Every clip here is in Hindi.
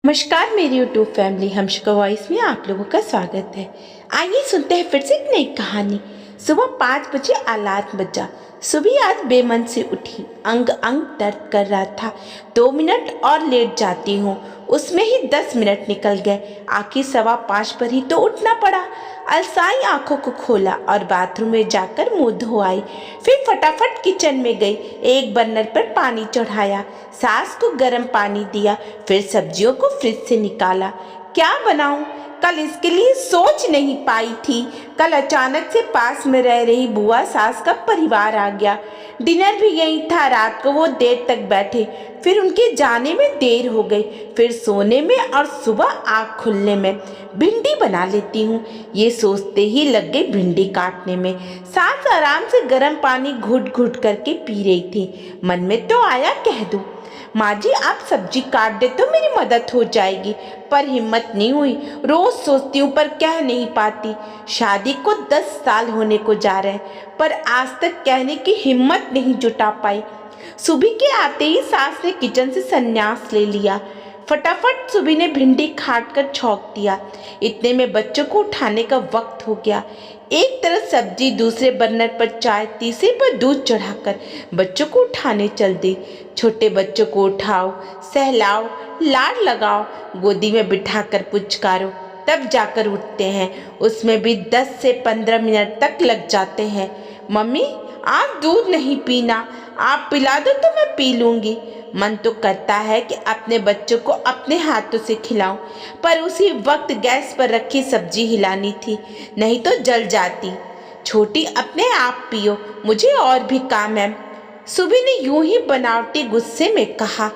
नमस्कार मेरी यूट्यूब फैमिली हमशका वॉइस में आप लोगों का स्वागत है। आइए सुनते हैं फिर से एक नई कहानी। सुबह 5 बजे अलार्म बजा। सुबह आज बेमन से उठी, अंग अंग दर्द कर रहा था। 2 मिनट और लेट जाती हूँ, उसमें ही 10 मिनट निकल गए। आखिर 5:15 पर ही तो उठना पड़ा। अलसाई आंखों को खोला और बाथरूम में जाकर मुंह धो आई। फिर फटाफट किचन में गई, एक बर्नर पर पानी चढ़ाया, सास को गर्म पानी दिया, फिर सब्जियों को फ्रिज से निकाला। क्या बनाऊं? कल इसके लिए सोच नहीं पाई थी। कल अचानक से पास में रह रही बुआ सास का परिवार आ गया। डिनर भी यही था। रात को वो देर तक बैठे, फिर उनके जाने में देर हो गई, फिर सोने में और सुबह आँख खुलने में। भिंडी बना लेती हूँ, ये सोचते ही लग गई भिंडी काटने में। सास आराम से गर्म पानी घुट घुट करके पी रही थी। मन में तो आया कह दूं, माँ जी आप सब्जी काट दे तो मेरी मदद हो जाएगी, पर हिम्मत नहीं हुई। रोज सोचती हूँ पर कह नहीं पाती। शादी को 10 साल होने को जा रहे हैं, पर आज तक कहने की हिम्मत नहीं जुटा पाई। सुबह के आते ही सास ने किचन से संन्यास ले लिया। फटाफट सुबह ने भिंडी काट कर छौंक दिया। इतने में बच्चों को उठाने का वक्त हो गया। एक तरफ सब्जी, दूसरे बर्नर पर चाय, तीसरे पर दूध चढ़ाकर बच्चों को उठाने चल दी। छोटे बच्चों को उठाओ, सहलाओ, लाड लगाओ, गोदी में बिठाकर पुचकारो, तब जाकर उठते हैं। उसमें भी 10 से 15 मिनट तक लग जाते हैं। मम्मी आप दूध नहीं पीना, आप पिला दो तो मैं पी लूँगी। मन तो करता है कि अपने बच्चों को अपने हाथों से खिलाऊं, पर उसी वक्त गैस पर रखी सब्जी हिलानी थी, नहीं तो जल जाती। छोटी अपने आप पियो, मुझे और भी काम है। सुबह ने यूं ही बनावटी गुस्से में कहा।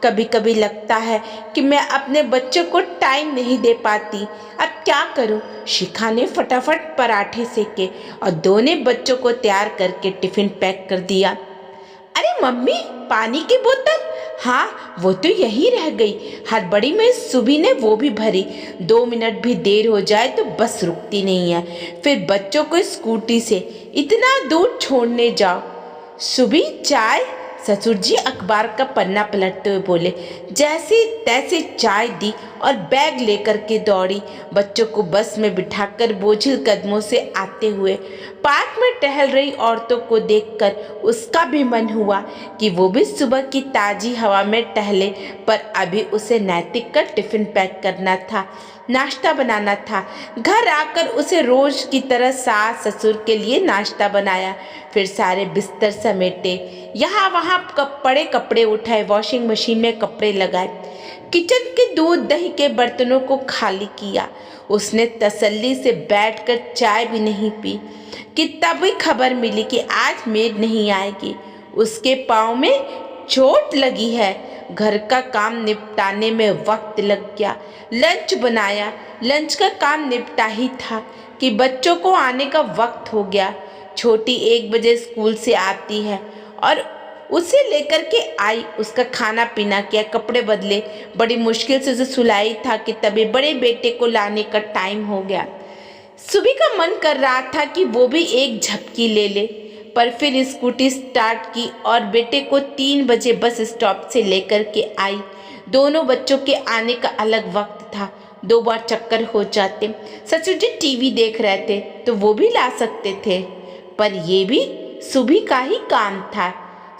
कभी कभी लगता है कि मैं अपने बच्चों को टाइम नहीं दे पाती। अब क्या करूं? शिखा ने फटाफट पराठे सेके और दोनों बच्चों को तैयार करके टिफिन पैक कर दिया। अरे मम्मी पानी की बोतल? हाँ वो तो यहीं रह गई। हड़बड़ी में सुबह ने वो भी भरी। 2 मिनट भी देर हो जाए तो बस रुकती नहीं है। फिर बच्चों को स्कूटी से इतना दूर छोड़ने जाओ। सुबह चाय? ससुर जी अखबार का पन्ना पलटते हुए बोले। जैसे तैसे चाय दी और बैग लेकर के दौड़ी। बच्चों को बस में बिठाकर बोझिल कदमों से आते हुए पार्क में टहल रही औरतों को देखकर उसका भी मन हुआ कि वो भी सुबह की ताजी हवा में टहले, पर अभी उसे नैतिक का टिफिन पैक करना था, नाश्ता बनाना था। घर आकर उसे रोज की तरह सास ससुर के लिए नाश्ता बनाया, फिर सारे बिस्तर समेटे, यहाँ वहाँ कपड़े उठाए, वॉशिंग मशीन में कपड़े लगाए, किचन के दूध दही के बर्तनों को खाली किया। उसने तसल्ली से बैठकर चाय भी नहीं पी कि तभी खबर मिली कि आज मेड नहीं आएगी। उसके पाँव में चोट लगी है। घर का काम निपटाने में वक्त लग गया। लंच बनाया, लंच का काम निपटा ही था कि बच्चों को आने का वक्त हो गया। छोटी 1 बजे स्कूल से आती है और उसे लेकर के आई। उसका खाना पीना किया, कपड़े बदले, बड़ी मुश्किल से उसे सुलाई था कि तभी बड़े बेटे को लाने का टाइम हो गया। सुबह का मन कर रहा था कि वो भी एक झपकी ले ले, पर फिर स्कूटी स्टार्ट की और बेटे को 3 बजे बस स्टॉप से लेकर के आई। दोनों बच्चों के आने का अलग वक्त था। 2 बार चक्कर हो जाते। ससुर जी टीवी देख रहे थे तो वो भी ला सकते थे, पर ये भी सुबह का ही काम था।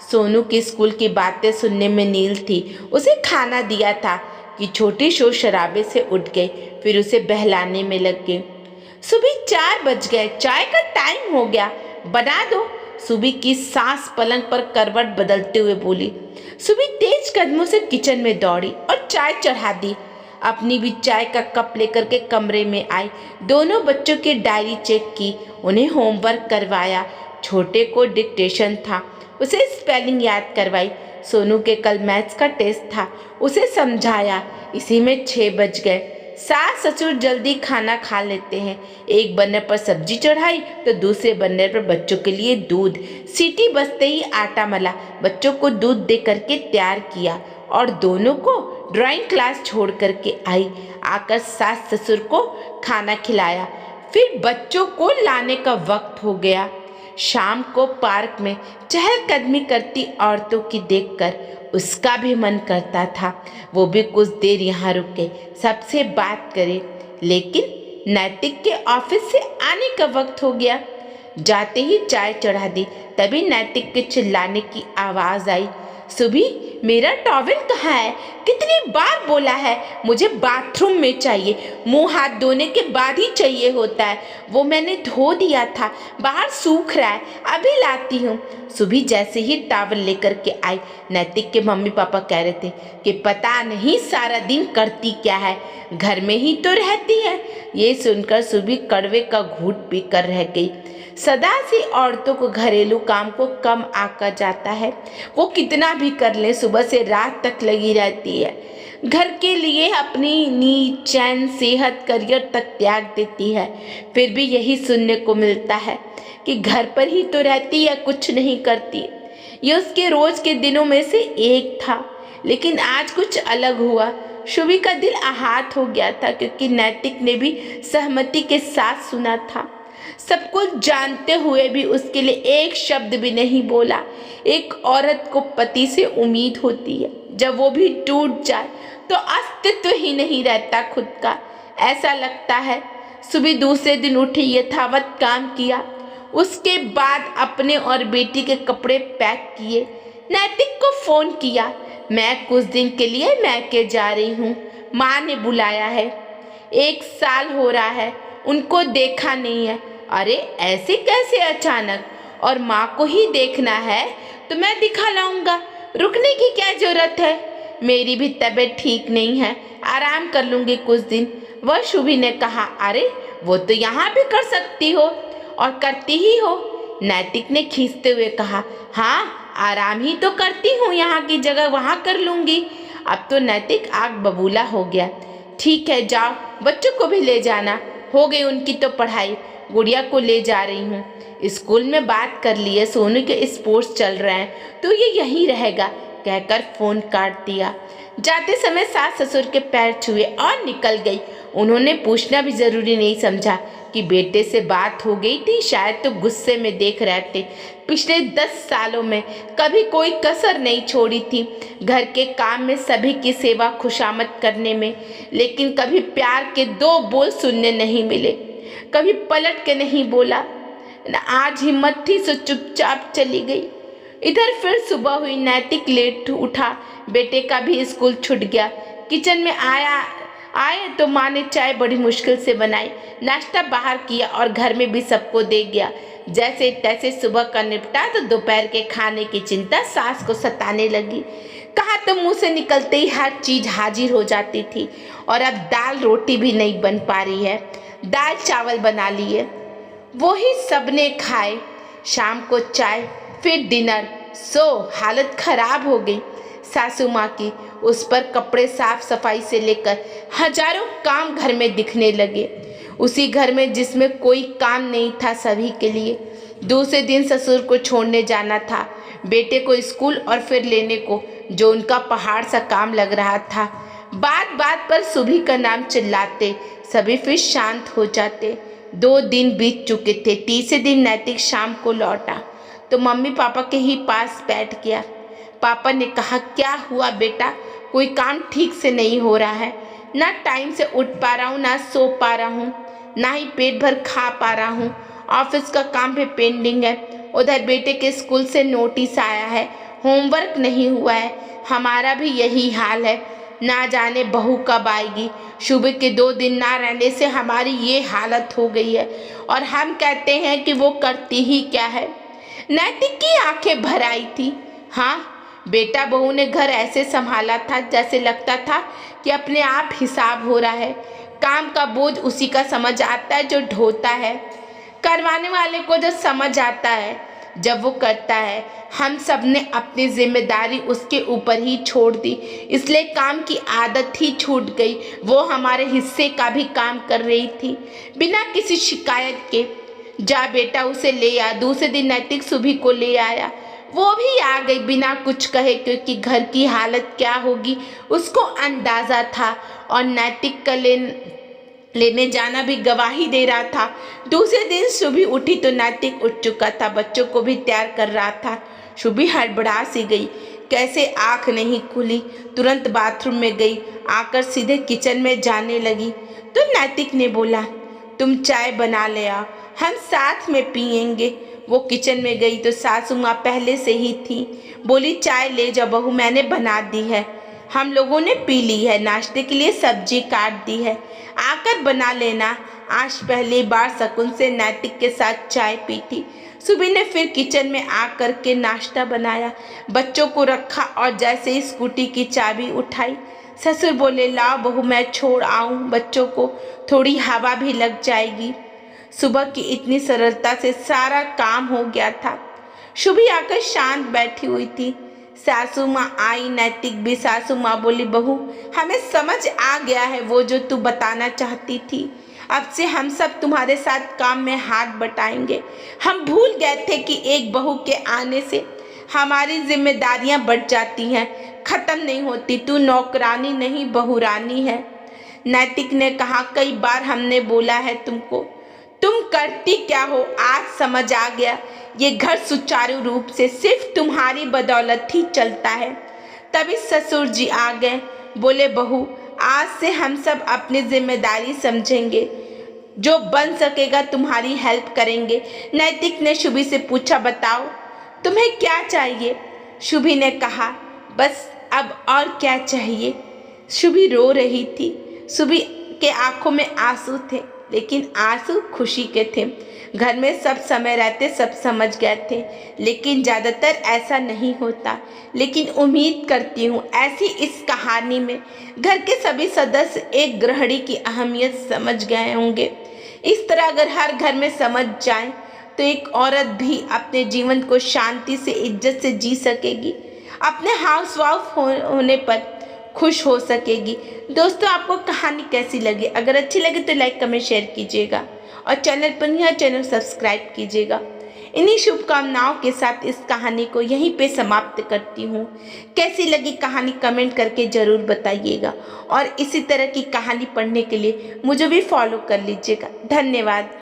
सोनू की स्कूल की बातें सुनने में नील थी। उसे खाना दिया था कि छोटी शोर शराबे से उठ गई, फिर उसे बहलाने में लग गई। सुबह 4 बज गए, चाय का टाइम हो गया, बना दो। सुबह की सास पलंग पर करवट बदलते हुए बोली। सुबह तेज कदमों से किचन में दौड़ी और चाय चढ़ा दी। अपनी भी चाय का कप लेकर के कमरे में आई। दोनों बच्चों की डायरी चेक की, उन्हें होमवर्क करवाया। छोटे को डिक्टेशन था, उसे स्पेलिंग याद करवाई। सोनू के कल मैथ्स का टेस्ट था, उसे समझाया। इसी में 6 बज गए। सास ससुर जल्दी खाना खा लेते हैं। एक बर्नर पर सब्जी चढ़ाई तो दूसरे बर्नर पर बच्चों के लिए दूध। सीटी बजते ही आटा मला, बच्चों को दूध दे करके तैयार किया और दोनों को ड्राइंग क्लास छोड़ करके आई। आकर सास ससुर को खाना खिलाया, फिर बच्चों को लाने का वक्त हो गया। शाम को पार्क में चहलकदमी करती औरतों की देखकर उसका भी मन करता था वो भी कुछ देर यहाँ रुके, सबसे बात करे। लेकिन नैतिक के ऑफिस से आने का वक्त हो गया। जाते ही चाय चढ़ा दी, तभी नैतिक के चिल्लाने की आवाज आई, सुबी मेरा टॉवेल कहाँ है? कितनी बार बोला है मुझे बाथरूम में चाहिए, मुंह हाथ धोने के बाद ही चाहिए होता है। वो मैंने धो दिया था, बाहर सूख रहा है, अभी लाती हूँ। सुबी जैसे ही टॉवेल लेकर के आई, नैतिक के मम्मी पापा कह रहे थे कि पता नहीं सारा दिन करती क्या है, घर में ही तो रहती है। ये सुनकर सुबी कड़वे का घूंट पीकर रह गई। सदा से औरतों को घरेलू काम को कम आका जाता है, वो कितना भी कर ले सुबह से रात तक लगी रहती है। घर के लिए अपनी नींद, चैन, सेहत, करियर तक त्याग देती है। फिर भी यही सुनने को मिलता है कि घर पर ही तो रहती है, कुछ नहीं करती। ये उसके रोज के दिनों में से एक था, लेकिन आज कुछ अलग हुआ। शुभी का दिल आहत हो गया था क्योंकि नैतिक ने भी सहमति के साथ सुना था। सब कुछ जानते हुए भी उसके लिए एक शब्द भी नहीं बोला। एक औरत को पति से उम्मीद होती है, जब वो भी टूट जाए तो अस्तित्व ही नहीं रहता खुद का, ऐसा लगता है। सुबह दूसरे दिन उठी, यथावत काम किया, उसके बाद अपने और बेटी के कपड़े पैक किए। नैतिक को फोन किया, मैं कुछ दिन के लिए मैके जा रही हूँ, माँ ने बुलाया है। 1 साल हो रहा है उनको देखा नहीं है। अरे ऐसे कैसे अचानक? और माँ को ही देखना है तो मैं दिखा लाऊंगा, रुकने की क्या जरूरत है? मेरी भी तबीयत ठीक नहीं है, आराम कर लूंगी कुछ दिन, वह शुभी ने कहा। अरे वो तो यहाँ भी कर सकती हो और करती ही हो, नैतिक ने खींचते हुए कहा। हाँ आराम ही तो करती हूँ, यहाँ की जगह वहाँ कर लूंगी। अब तो नैतिक आग बबूला हो गया। ठीक है जाओ, बच्चों को भी ले जाना, हो गई उनकी तो पढ़ाई, गुड़िया को ले जा रही हूँ। स्कूल में बात कर ली है, सोनू के स्पोर्ट्स चल रहे हैं तो ये यहीं रहेगा, कहकर फोन काट दिया। जाते समय सास ससुर के पैर छुए और निकल गई। उन्होंने पूछना भी जरूरी नहीं समझा कि बेटे से बात हो गई थी, शायद तो गुस्से में देख रहे थे। पिछले 10 सालों में कभी कोई कसर नहीं छोड़ी थी, घर के काम में, सभी की सेवा खुशामद करने में, लेकिन कभी प्यार के 2 बोल सुनने नहीं मिले, कभी पलट के नहीं बोला। आज हिम्मत थी सो चुपचाप चली गई। इधर फिर सुबह हुई, नैतिक लेट उठा, बेटे का भी स्कूल छूट गया। किचन में आए तो माँ ने चाय बड़ी मुश्किल से बनाई, नाश्ता बाहर किया और घर में भी सबको दे गया। जैसे तैसे सुबह का निपटा तो दोपहर के खाने की चिंता सास को सताने लगी। कहा तो मुंह से निकलते ही हर चीज हाजिर हो जाती थी और अब दाल रोटी भी नहीं बन पा रही है। दाल चावल बना लिए, वही सबने खाए। शाम को चाय, फिर डिनर, सो हालत खराब हो गई सासू माँ की। उस पर कपड़े साफ सफाई से लेकर हजारों काम घर में दिखने लगे, उसी घर में जिसमें कोई काम नहीं था सभी के लिए। दूसरे दिन ससुर को छोड़ने जाना था, बेटे को स्कूल और फिर लेने को, जो उनका पहाड़ सा काम लग रहा था। बात बात पर सुबह का नाम चिल्लाते, सभी फिर शांत हो जाते। 2 दिन बीत चुके थे। तीसरे दिन नैतिक शाम को लौटा तो मम्मी पापा के ही पास बैठ गया। पापा ने कहा, क्या हुआ बेटा? कोई काम ठीक से नहीं हो रहा है, ना टाइम से उठ पा रहा हूँ, ना सो पा रहा हूँ, ना ही पेट भर खा पा रहा हूँ। ऑफिस का काम भी पेंडिंग है, उधर बेटे के स्कूल से नोटिस आया है, होमवर्क नहीं हुआ है। हमारा भी यही हाल है, ना जाने बहू कब आएगी। सुबह के 2 दिन ना रहने से हमारी ये हालत हो गई है और हम कहते हैं कि वो करती ही क्या है। नैतिक की आंखें भर आई थी। हाँ, बेटा बहू ने घर ऐसे संभाला था जैसे लगता था कि अपने आप हिसाब हो रहा है। काम का बोझ उसी का समझ आता है जो ढोता है, करवाने वाले को जो समझ आता है जब वो करता है। हम सब ने अपनी जिम्मेदारी उसके ऊपर ही छोड़ दी, इसलिए काम की आदत ही छूट गई। वो हमारे हिस्से का भी काम कर रही थी बिना किसी शिकायत के। जा बेटा उसे ले आ। दूसरे दिन नैतिक सुबह को ले आया, वो भी आ गई बिना कुछ कहे, क्योंकि घर की हालत क्या होगी उसको अंदाज़ा था। और नैतिक लेने जाना भी गवाही दे रहा था। दूसरे दिन सुबह उठी तो नैतिक उठ चुका था, बच्चों को भी तैयार कर रहा था। सुबह हड़बड़ा सी गई, कैसे आँख नहीं खुली। तुरंत बाथरूम में गई, आकर सीधे किचन में जाने लगी तो नैतिक ने बोला, तुम चाय बना ले आओ, हम साथ में पियेंगे। वो किचन में गई तो सासू माँ पहले से ही थी। बोली, चाय ले जाओ बहू, मैंने बना दी है, हम लोगों ने पी ली है, नाश्ते के लिए सब्जी काट दी है, आकर बना लेना। आज पहली बार शकुन से नैतिक के साथ चाय पी थी। सुबह ने फिर किचन में आकर के नाश्ता बनाया, बच्चों को रखा और जैसे ही स्कूटी की चाबी उठाई, ससुर बोले, लाओ बहू मैं छोड़ आऊं बच्चों को, थोड़ी हवा भी लग जाएगी। सुबह की इतनी सरलता से सारा काम हो गया था। सुबह आकर शांत बैठी हुई थी। सासू माँ आई, नैतिक भी। सासू माँ बोली, बहू हमें समझ आ गया है वो जो तू बताना चाहती थी। अब से हम सब तुम्हारे साथ काम में हाथ बटाएंगे। हम भूल गए थे कि एक बहू के आने से हमारी जिम्मेदारियां बढ़ जाती हैं, खत्म नहीं होती। तू नौकरानी नहीं बहुरानी है। नैतिक ने कहा, कई बार हमने बोला है तुमको, तुम करती क्या हो, आज समझ आ गया। ये घर सुचारू रूप से सिर्फ तुम्हारी बदौलत ही चलता है। तभी ससुर जी आ गए, बोले, बहू आज से हम सब अपनी जिम्मेदारी समझेंगे, जो बन सकेगा तुम्हारी हेल्प करेंगे। नैतिक ने शुभी से पूछा, बताओ तुम्हें क्या चाहिए। शुभी ने कहा, बस अब और क्या चाहिए। शुभी रो रही थी। शुभी के आंखों में आंसू थे, लेकिन आंसू खुशी के थे। घर में सब समय रहते सब समझ गए थे, लेकिन ज़्यादातर ऐसा नहीं होता। लेकिन उम्मीद करती हूँ ऐसी इस कहानी में घर के सभी सदस्य एक गृहिणी की अहमियत समझ गए होंगे। इस तरह अगर हर घर में समझ जाए तो एक औरत भी अपने जीवन को शांति से, इज्जत से जी सकेगी, अपने हाउस वाइफ होने पर खुश हो सकेगी। दोस्तों, आपको कहानी कैसी लगी? अगर अच्छी लगे तो लाइक कमेंट शेयर कीजिएगा और चैनल पर नया चैनल सब्सक्राइब कीजिएगा। इन्हीं शुभकामनाओं के साथ इस कहानी को यहीं पे समाप्त करती हूँ। कैसी लगी कहानी कमेंट करके ज़रूर बताइएगा और इसी तरह की कहानी पढ़ने के लिए मुझे भी फॉलो कर लीजिएगा। धन्यवाद।